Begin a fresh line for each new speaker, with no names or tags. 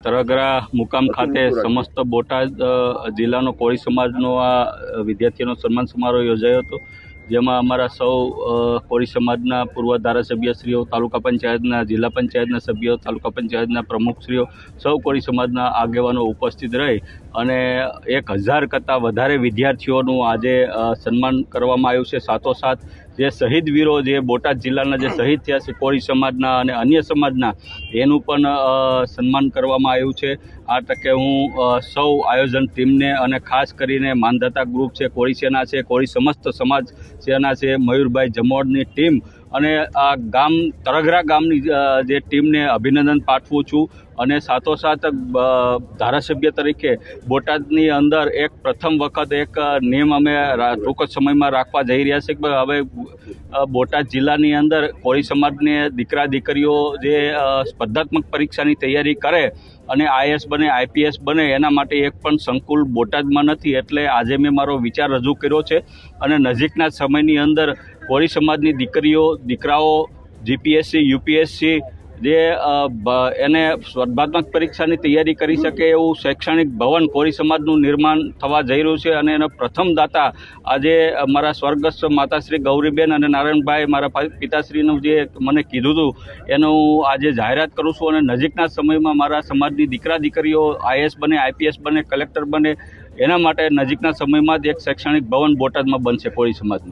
તરગરા મુકામ ખાતે સમસ્ત બોટાદ જિલ્લાનો કોળી સમાજનો આ વિદ્યાર્થીઓનો સન્માન સમારોહ યોજાયો હતો, જેમાં અમારા સૌ કોળી સમાજના પૂર્વ ધારાસભ્યશ્રીઓ, તાલુકા પંચાયતના, જિલ્લા પંચાયતના સભ્યો, તાલુકા પંચાયતના પ્રમુખશ્રીઓ, સૌ કોળી સમાજના આગેવાનો ઉપસ્થિત રહી અને 1000 કરતાં વધારે વિદ્યાર્થીઓનું આજે સન્માન કરવામાં આવ્યું છે. સાથોસાથ જે શહીદ વીરો, જે બોટાદ જિલ્લાના જે શહીદ થયા છે કોળી સમાજના અને અન્ય સમાજના, એનું પણ સન્માન કરવામાં આવ્યું છે. આ તકે હું સૌ આયોજન ટીમને અને ખાસ કરીને માનધાતા ગ્રુપ છે, કોળી સેના છે, કોળી સમસ્ત સમાજ સેના છે, મયુરભાઈ જમોડની ટીમ અને આ ગામ તરગરા ગામની જે ટીમને અભિનંદન પાઠવું છું. અને સાથોસાથ ધારાસભ્ય તરીકે બોટાદની અંદર એક પ્રથમ વખત એક નિયમ અમે ટૂંક જ સમયમાં રાખવા જઈ રહ્યા છીએ કે હવે બોટાદ જિલ્લાની અંદર કોળી સમાજની દીકરા દીકરીઓ જે સ્પર્ધાત્મક પરીક્ષાની તૈયારી કરે અને આઈએએસ બને, આઈપીએસ બને, એના માટે એક પણ સંકુલ બોટાદમાં નથી. એટલે આજે મેં મારો વિચાર રજૂ કર્યો છે અને નજીકના સમયની અંદર કોળી સમાજની દીકરીઓ દીકરાઓ જીપીએસસી, યુપીએસસી જે એને સ્પર્ધાત્મક પરીક્ષાની તૈયારી કરી શકે એવું શૈક્ષણિક ભવન કોળી સમાજનું નિર્માણ થવા જઈ રહ્યું છે. અને એના પ્રથમ દાતા આજે મારા સ્વર્ગસ્થ માતાશ્રી ગૌરીબેન અને નારાયણભાઈ, મારા પિતાશ્રીનું જે મને કીધું હતું એનું હું આજે જાહેરાત કરું છું. અને નજીકના સમયમાં મારા સમાજની દીકરા દીકરીઓ આઈએએસ બને, આઈપીએસ બને, કલેક્ટર બને, એના માટે નજીકના સમયમાં જ એક શૈક્ષણિક ભવન બોટાદમાં બનશે કોળી સમાજનું.